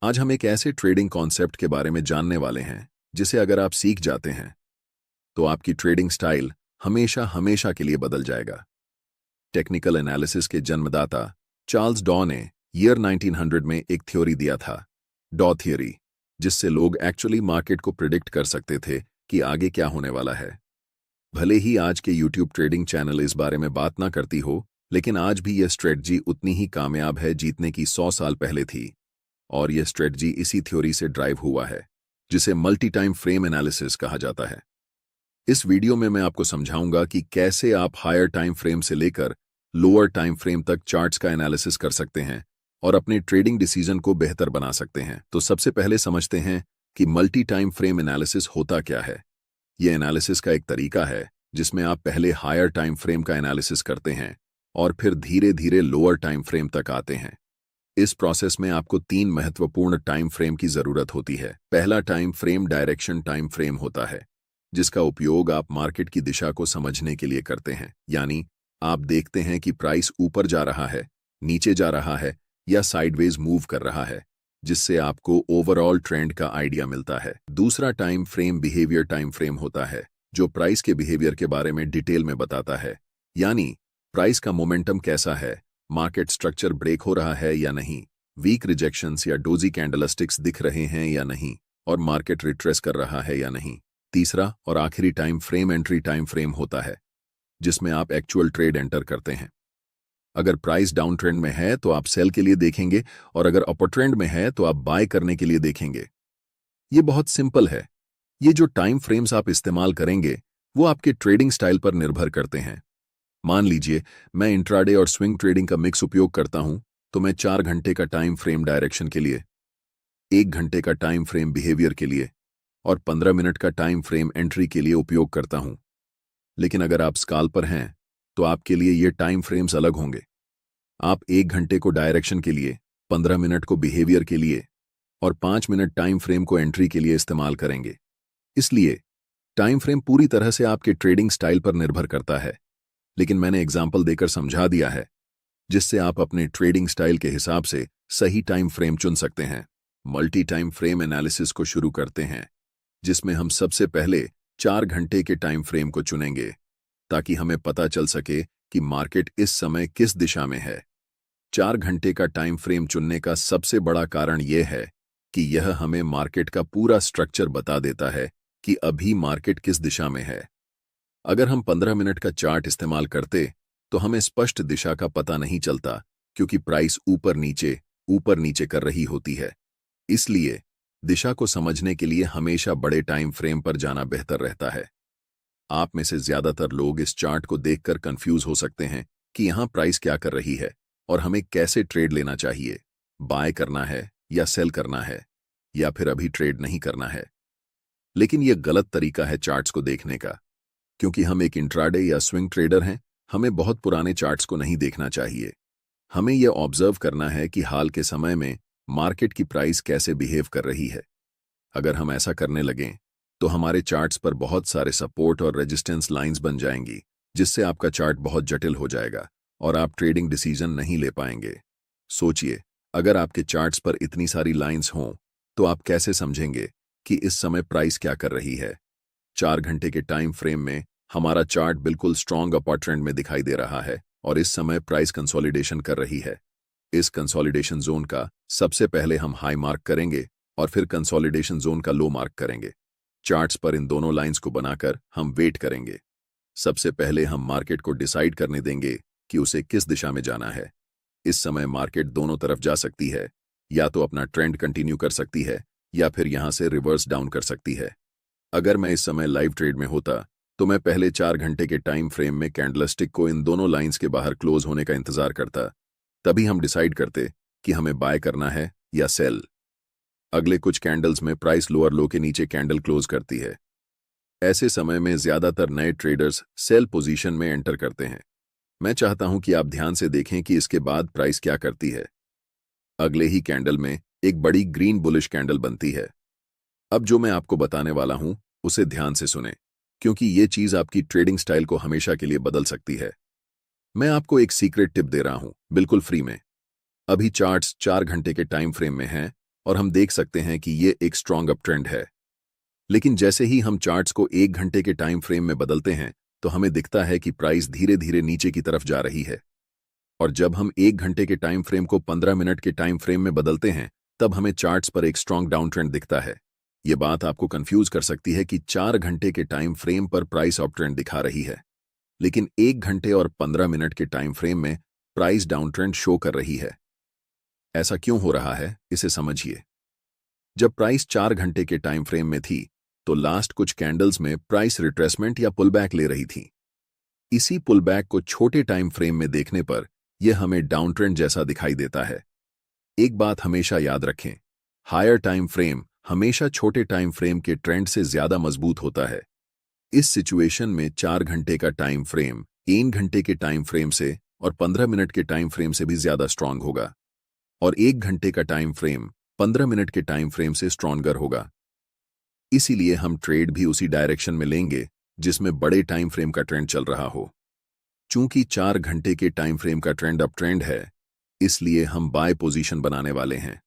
आज हम एक ऐसे ट्रेडिंग कॉन्सेप्ट के बारे में जानने वाले हैं जिसे अगर आप सीख जाते हैं तो आपकी ट्रेडिंग स्टाइल हमेशा हमेशा के लिए बदल जाएगा। टेक्निकल एनालिसिस के जन्मदाता चार्ल्स डॉ ने ईयर 1900 में एक थ्योरी दिया था, डॉ थ्योरी, जिससे लोग एक्चुअली मार्केट को प्रिडिक्ट कर सकते थे कि आगे क्या होने वाला है। भले ही आज के यूट्यूब ट्रेडिंग चैनल इस बारे में बात ना करती हो, लेकिन आज भी यह स्ट्रेटजी उतनी ही कामयाब है जीतने की 100 साल पहले थी। और यह स्ट्रेटजी इसी थ्योरी से ड्राइव हुआ है, जिसे मल्टी टाइम फ्रेम एनालिसिस कहा जाता है। इस वीडियो में मैं आपको समझाऊंगा कि कैसे आप हायर टाइम फ्रेम से लेकर लोअर टाइम फ्रेम तक चार्ट्स का एनालिसिस कर सकते हैं और अपने ट्रेडिंग डिसीजन को बेहतर बना सकते हैं। तो सबसे पहले समझते हैं कि मल्टी टाइम फ्रेम एनालिसिस होता क्या है। यह एनालिसिस का एक तरीका है जिसमें आप पहले हायर टाइम फ्रेम का एनालिसिस करते हैं और फिर धीरे धीरे लोअर टाइम फ्रेम तक आते हैं। इस प्रोसेस में आपको 3 महत्वपूर्ण टाइम फ्रेम की जरूरत होती है। पहला time frame direction time frame होता है, जिसका उपयोग आप मार्केट की दिशा को समझने के लिए करते हैं। यानी आप देखते हैं कि प्राइस ऊपर जा रहा है, नीचे जा रहा है या साइडवेज मूव कर रहा है, जिससे आपको ओवरऑल ट्रेंड का आइडिया मिलता है। दूसरा time frame behaviour time frame होता है, जो प्राइस के बिहेवियर के बारे में डिटेल में बताता है। यानी प्राइस का मोमेंटम कैसा है, मार्केट स्ट्रक्चर ब्रेक हो रहा है या नहीं, वीक रिजेक्शंस या डोजी कैंडलस्टिक्स दिख रहे हैं या नहीं, और मार्केट रिट्रेस कर रहा है या नहीं। तीसरा और आखिरी time frame entry time frame होता है, जिसमें आप एक्चुअल ट्रेड एंटर करते हैं। अगर प्राइस डाउन ट्रेंड में है तो आप सेल के लिए देखेंगे, और अगर अपर ट्रेंड में है तो आप बाय करने के लिए देखेंगे। ये बहुत सिंपल है। ये जो टाइम फ्रेम्स आप इस्तेमाल करेंगे वो आपके ट्रेडिंग स्टाइल पर निर्भर करते हैं। मान लीजिए मैं इंट्राडे और स्विंग ट्रेडिंग का मिक्स उपयोग करता हूं, तो मैं 4 घंटे का टाइम फ्रेम डायरेक्शन के लिए, 1 घंटे का टाइम फ्रेम बिहेवियर के लिए और 15 मिनट का टाइम फ्रेम एंट्री के लिए उपयोग करता हूं। लेकिन अगर आप स्काल्पर हैं तो आपके लिए ये टाइम फ्रेम्स अलग होंगे। आप 1 घंटे को डायरेक्शन के लिए, 15 मिनट को बिहेवियर के लिए और 5 मिनट टाइम फ्रेम को एंट्री के लिए इस्तेमाल करेंगे। इसलिए टाइम फ्रेम पूरी तरह से आपके ट्रेडिंग स्टाइल पर निर्भर करता है, लेकिन मैंने एग्जाम्पल देकर समझा दिया है, जिससे आप अपने ट्रेडिंग स्टाइल के हिसाब से सही टाइम फ्रेम चुन सकते हैं। मल्टी टाइम फ्रेम एनालिसिस को शुरू करते हैं, जिसमें हम सबसे पहले 4 घंटे के टाइम फ्रेम को चुनेंगे, ताकि हमें पता चल सके कि मार्केट इस समय किस दिशा में है। 4 घंटे का टाइम फ्रेम चुनने का सबसे बड़ा कारण यह है कि यह हमें मार्केट का पूरा स्ट्रक्चर बता देता है कि अभी मार्केट किस दिशा में है। अगर हम 15 मिनट का चार्ट इस्तेमाल करते तो हमें स्पष्ट दिशा का पता नहीं चलता, क्योंकि प्राइस ऊपर नीचे कर रही होती है। इसलिए दिशा को समझने के लिए हमेशा बड़े टाइम फ्रेम पर जाना बेहतर रहता है। आप में से ज्यादातर लोग इस चार्ट को देखकर कंफ्यूज हो सकते हैं कि यहां प्राइस क्या कर रही है और हमें कैसे ट्रेड लेना चाहिए, बाय करना है या सेल करना है, या फिर अभी ट्रेड नहीं करना है। लेकिन यह गलत तरीका है चार्ट्स को देखने का, क्योंकि हम एक इंट्राडे या स्विंग ट्रेडर हैं। हमें बहुत पुराने चार्ट्स को नहीं देखना चाहिए। हमें यह ऑब्जर्व करना है कि हाल के समय में मार्केट की प्राइस कैसे बिहेव कर रही है। अगर हम ऐसा करने लगें तो हमारे चार्ट्स पर बहुत सारे सपोर्ट और रेजिस्टेंस लाइंस बन जाएंगी, जिससे आपका चार्ट बहुत जटिल हो जाएगा और आप ट्रेडिंग डिसीजन नहीं ले पाएंगे। सोचिए, अगर आपके चार्ट्स पर इतनी सारी लाइंस हों तो आप कैसे समझेंगे कि इस समय प्राइस क्या कर रही है। 4 घंटे के टाइम फ्रेम में हमारा चार्ट बिल्कुल स्ट्रॉन्ग अपर ट्रेंड में दिखाई दे रहा है और इस समय प्राइस कंसोलिडेशन कर रही है। इस कंसोलिडेशन जोन का सबसे पहले हम हाई मार्क करेंगे और फिर कंसोलिडेशन जोन का लो मार्क करेंगे। चार्ट्स पर इन दोनों लाइंस को बनाकर हम वेट करेंगे। सबसे पहले हम मार्केट को डिसाइड करने देंगे कि उसे किस दिशा में जाना है। इस समय मार्केट दोनों तरफ जा सकती है, या तो अपना ट्रेंड कंटिन्यू कर सकती है या फिर यहां से रिवर्स डाउन कर सकती है। अगर मैं इस समय लाइव ट्रेड में होता तो मैं पहले 4 घंटे के टाइम फ्रेम में कैंडलस्टिक को इन दोनों लाइंस के बाहर क्लोज होने का इंतजार करता। तभी हम डिसाइड करते कि हमें बाय करना है या सेल। अगले कुछ कैंडल्स में प्राइस लोअर लो के नीचे कैंडल क्लोज करती है। ऐसे समय में ज्यादातर नए ट्रेडर्स सेल पोजीशन में एंटर करते हैं। मैं चाहता हूं कि आप ध्यान से देखें कि इसके बाद प्राइस क्या करती है। अगले ही कैंडल में एक बड़ी ग्रीन बुलिश कैंडल बनती है। अब जो मैं आपको बताने वाला हूं उसे ध्यान से सुनें, क्योंकि ये चीज आपकी ट्रेडिंग स्टाइल को हमेशा के लिए बदल सकती है। मैं आपको एक सीक्रेट टिप दे रहा हूं, बिल्कुल फ्री में। अभी चार्ट्स 4 घंटे के टाइम फ्रेम में हैं और हम देख सकते हैं कि ये एक स्ट्रॉन्ग अप ट्रेंड है। लेकिन जैसे ही हम चार्ट्स को 1 घंटे के टाइम फ्रेम में बदलते हैं तो हमें दिखता है कि प्राइस धीरे धीरे नीचे की तरफ जा रही है। और जब हम 1 घंटे के टाइम फ्रेम को 15 मिनट के टाइम फ्रेम में बदलते हैं तब हमें चार्ट्स पर एक स्ट्रॉन्ग डाउन ट्रेंड दिखता है। ये बात आपको कंफ्यूज कर सकती है कि 4 घंटे के टाइम फ्रेम पर प्राइस अप ट्रेंड दिखा रही है, लेकिन 1 घंटे और 15 मिनट के टाइम फ्रेम में प्राइस डाउन ट्रेंड शो कर रही है। ऐसा क्यों हो रहा है, इसे समझिए। जब प्राइस 4 घंटे के टाइम फ्रेम में थी तो लास्ट कुछ कैंडल्स में प्राइस रिट्रेसमेंट या पुलबैक ले रही थी। इसी पुलबैक को छोटे टाइम फ्रेम में देखने पर यह हमें डाउन ट्रेंड जैसा दिखाई देता है। एक बात हमेशा याद रखें, हायर टाइम फ्रेम हमेशा छोटे टाइम फ्रेम के ट्रेंड से ज्यादा मजबूत होता है। इस सिचुएशन में 4 घंटे का टाइम फ्रेम 1 घंटे के टाइम फ्रेम से और 15 मिनट के टाइम फ्रेम से भी ज्यादा स्ट्रांग होगा, और 1 घंटे का टाइम फ्रेम 15 मिनट के टाइम फ्रेम से स्ट्रॉन्गर होगा। इसीलिए हम ट्रेड भी उसी डायरेक्शन में लेंगे जिसमें बड़े टाइम फ्रेम का ट्रेंड चल रहा हो। चूंकि 4 घंटे के टाइम फ्रेम का ट्रेंड अप ट्रेंड है, इसलिए हम बाय पोजीशन बनाने वाले हैं।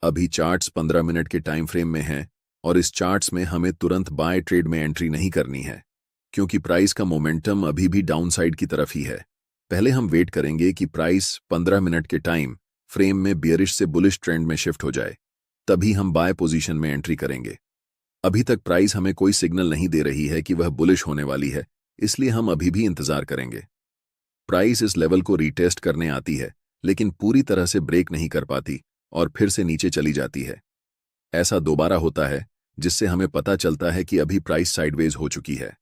अभी चार्ट्स 15 मिनट के टाइम फ्रेम में हैं और इस चार्ट्स में हमें तुरंत बाय ट्रेड में एंट्री नहीं करनी है, क्योंकि प्राइस का मोमेंटम अभी भी डाउन साइड की तरफ ही है। पहले हम वेट करेंगे कि प्राइस 15 मिनट के टाइम फ्रेम में बियरिश से बुलिश ट्रेंड में शिफ्ट हो जाए, तभी हम बाय पोजीशन में एंट्री करेंगे। अभी तक प्राइस हमें कोई सिग्नल नहीं दे रही है कि वह बुलिश होने वाली है, इसलिए हम अभी भी इंतजार करेंगे। प्राइस इस लेवल को रीटेस्ट करने आती है, लेकिन पूरी तरह से ब्रेक नहीं कर पाती और फिर से नीचे चली जाती है। ऐसा दोबारा होता है, जिससे हमें पता चलता है कि अभी प्राइस साइडवेज हो चुकी है।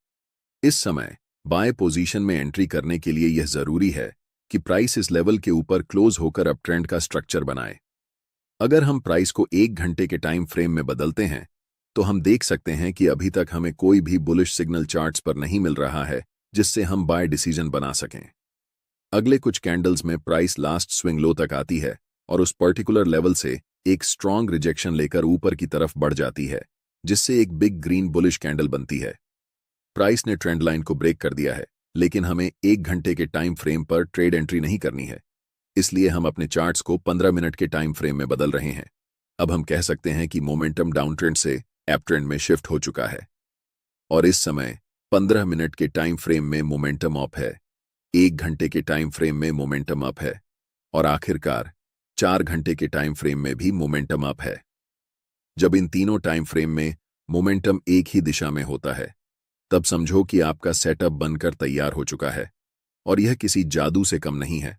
इस समय बाय पोजीशन में एंट्री करने के लिए यह जरूरी है कि प्राइस इस लेवल के ऊपर क्लोज होकर अप ट्रेंड का स्ट्रक्चर बनाए। अगर हम प्राइस को 1 घंटे के टाइम फ्रेम में बदलते हैं तो हम देख सकते हैं कि अभी तक हमें कोई भी बुलिश सिग्नल चार्ट्स पर नहीं मिल रहा है जिससे हम बाय डिसीजन बना सकें। अगले कुछ कैंडल्स में प्राइस लास्ट स्विंग लो तक आती है और उस पर्टिकुलर लेवल से एक स्ट्रॉन्ग रिजेक्शन लेकर ऊपर की तरफ बढ़ जाती है, जिससे एक बिग ग्रीन बुलिश कैंडल बनती है। प्राइस ने ट्रेंड लाइन को ब्रेक कर दिया है, लेकिन हमें 1 घंटे के टाइम फ्रेम पर ट्रेड एंट्री नहीं करनी है, इसलिए हम अपने चार्ट्स को 15 मिनट के टाइम फ्रेम में बदल रहे हैं। अब हम कह सकते हैं कि मोमेंटम डाउन ट्रेंड से अप ट्रेंड में शिफ्ट हो चुका है और इस समय 15 मिनट के टाइम फ्रेम में मोमेंटम अप है, 1 घंटे के टाइम फ्रेम में मोमेंटम अप है और आखिरकार 4 घंटे के टाइम फ्रेम में भी मोमेंटम अप है। जब इन तीनों टाइम फ्रेम में मोमेंटम एक ही दिशा में होता है, तब समझो कि आपका सेटअप बनकर तैयार हो चुका है और यह किसी जादू से कम नहीं है।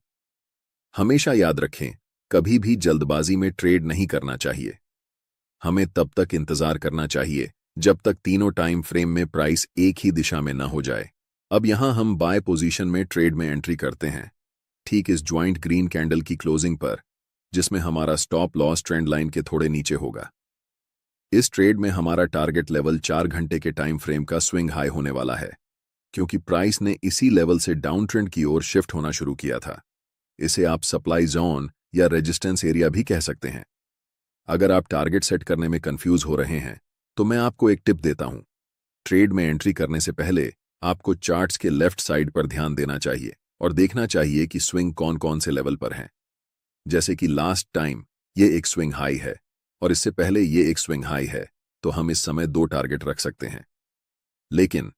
हमेशा याद रखें, कभी भी जल्दबाजी में ट्रेड नहीं करना चाहिए। हमें तब तक इंतजार करना चाहिए जब तक तीनों टाइम फ्रेम में प्राइस एक ही दिशा में न हो जाए। अब यहां हम बाय पोजीशन में ट्रेड में एंट्री करते हैं, ठीक इस ज्वाइंट ग्रीन कैंडल की क्लोजिंग पर, जिसमें हमारा स्टॉप लॉस ट्रेंड लाइन के थोड़े नीचे होगा। इस ट्रेड में हमारा टारगेट लेवल 4 घंटे के टाइम फ्रेम का स्विंग हाई होने वाला है, क्योंकि प्राइस ने इसी लेवल से डाउन ट्रेंड की ओर शिफ्ट होना शुरू किया था। इसे आप सप्लाई जोन या रेजिस्टेंस एरिया भी कह सकते हैं। अगर आप टारगेट सेट करने में कंफ्यूज हो रहे हैं तो मैं आपको एक टिप देता हूं। ट्रेड में एंट्री करने से पहले आपको चार्ट्स के लेफ्ट साइड पर ध्यान देना चाहिए और देखना चाहिए कि स्विंग कौन कौन से लेवल पर हैं। जैसे कि लास्ट टाइम ये एक स्विंग हाई है और इससे पहले ये एक स्विंग हाई है, तो हम इस समय 2 टारगेट रख सकते हैं। लेकिन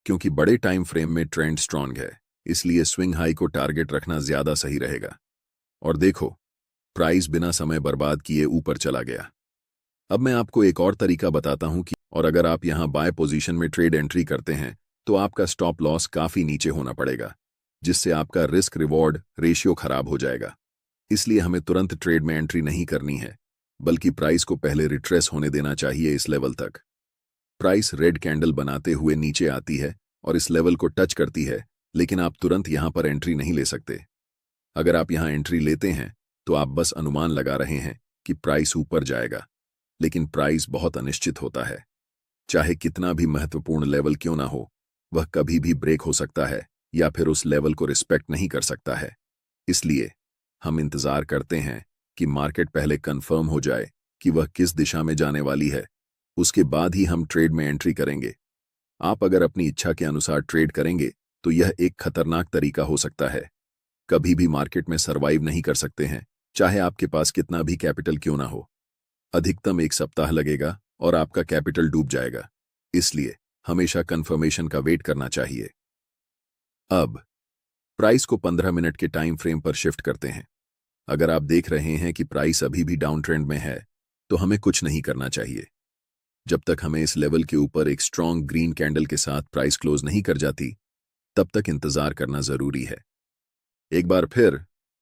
क्योंकि बड़े टाइम फ्रेम में ट्रेंड स्ट्रांग है, इसलिए स्विंग हाई को टारगेट रखना ज्यादा सही रहेगा। और देखो, प्राइस बिना समय बर्बाद किए ऊपर चला गया। अब मैं आपको एक और तरीका बताता हूं कि और अगर आप यहां बाय पोजीशन में ट्रेड एंट्री करते हैं तो आपका स्टॉप लॉस काफी नीचे होना पड़ेगा, जिससे आपका रिस्क रिवॉर्ड रेशियो खराब हो जाएगा। इसलिए हमें तुरंत ट्रेड में एंट्री नहीं करनी है, बल्कि प्राइस को पहले रिट्रेस होने देना चाहिए इस लेवल तक। प्राइस रेड कैंडल बनाते हुए नीचे आती है और इस लेवल को टच करती है, लेकिन आप तुरंत यहां पर एंट्री नहीं ले सकते। अगर आप यहां एंट्री लेते हैं तो आप बस अनुमान लगा रहे हैं कि प्राइस ऊपर जाएगा, लेकिन प्राइस बहुत अनिश्चित होता है। चाहे कितना भी महत्वपूर्ण लेवल क्यों ना हो, वह कभी भी ब्रेक हो सकता है या फिर उस लेवल को रिस्पेक्ट नहीं कर सकता है। इसलिए हम इंतजार करते हैं कि मार्केट पहले कंफर्म हो जाए कि वह किस दिशा में जाने वाली है, उसके बाद ही हम ट्रेड में एंट्री करेंगे। आप अगर अपनी इच्छा के अनुसार ट्रेड करेंगे तो यह एक खतरनाक तरीका हो सकता है। कभी भी मार्केट में सरवाइव नहीं कर सकते हैं, चाहे आपके पास कितना भी कैपिटल क्यों ना हो। अधिकतम 1 सप्ताह लगेगा और आपका कैपिटल डूब जाएगा। इसलिए हमेशा कंफर्मेशन का वेट करना चाहिए। अब प्राइस को 15 मिनट के टाइम फ्रेम पर शिफ्ट करते हैं। अगर आप देख रहे हैं कि प्राइस अभी भी डाउन ट्रेंड में है, तो हमें कुछ नहीं करना चाहिए। जब तक हमें इस लेवल के ऊपर एक स्ट्रॉन्ग ग्रीन कैंडल के साथ प्राइस क्लोज नहीं कर जाती, तब तक इंतजार करना जरूरी है। एक बार फिर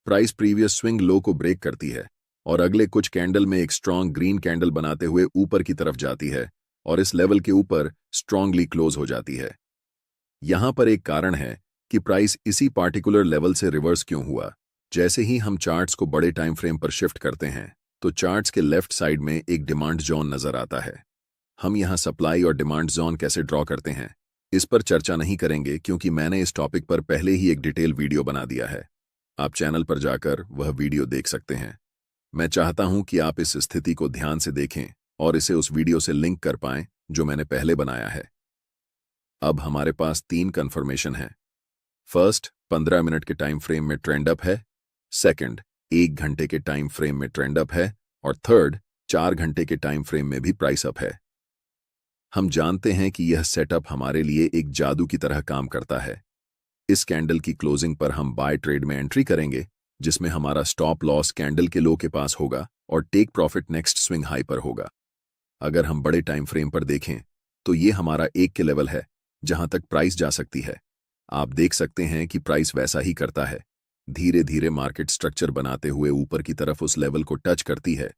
प्राइस प्रीवियस स्विंग लो को ब्रेक करती है और अगले कुछ कैंडल में एक स्ट्रॉन्ग ग्रीन कैंडल बनाते हुए ऊपर की तरफ जाती है और इस लेवल के ऊपर स्ट्रांगली क्लोज हो जाती है। यहां पर एक कारण है कि प्राइस इसी पार्टिकुलर लेवल से रिवर्स क्यों हुआ। जैसे ही हम चार्ट्स को बड़े टाइम फ्रेम पर शिफ्ट करते हैं, तो चार्ट्स के लेफ्ट साइड में एक डिमांड जोन नजर आता है। हम यहां सप्लाई और डिमांड जोन कैसे ड्रॉ करते हैं, इस पर चर्चा नहीं करेंगे क्योंकि मैंने इस टॉपिक पर पहले ही एक डिटेल वीडियो बना दिया है। आप चैनल पर जाकर वह वीडियो देख सकते हैं। मैं चाहता हूं कि आप इस स्थिति को ध्यान से देखें और इसे उस वीडियो से लिंक कर पाएं जो मैंने पहले बनाया है। अब हमारे पास 3 कंफर्मेशन हैं। फर्स्ट, 15 मिनट के टाइम फ्रेम में ट्रेंड अप है। सेकंड, 1 घंटे के टाइम फ्रेम में ट्रेंड अप है। और थर्ड, 4 घंटे के टाइम फ्रेम में भी प्राइस अप है। हम जानते हैं कि यह सेटअप हमारे लिए एक जादू की तरह काम करता है। इस कैंडल की क्लोजिंग पर हम बाय ट्रेड में एंट्री करेंगे, जिसमें हमारा स्टॉप लॉस कैंडल के लो के पास होगा और take profit next swing high पर होगा। अगर हम बड़े टाइम फ्रेम पर देखें, तो ये हमारा 1 के लेवल है जहां तक प्राइस जा सकती है। आप देख सकते हैं कि प्राइस वैसा ही करता है, धीरे धीरे मार्केट स्ट्रक्चर बनाते हुए ऊपर की तरफ उस लेवल को टच करती है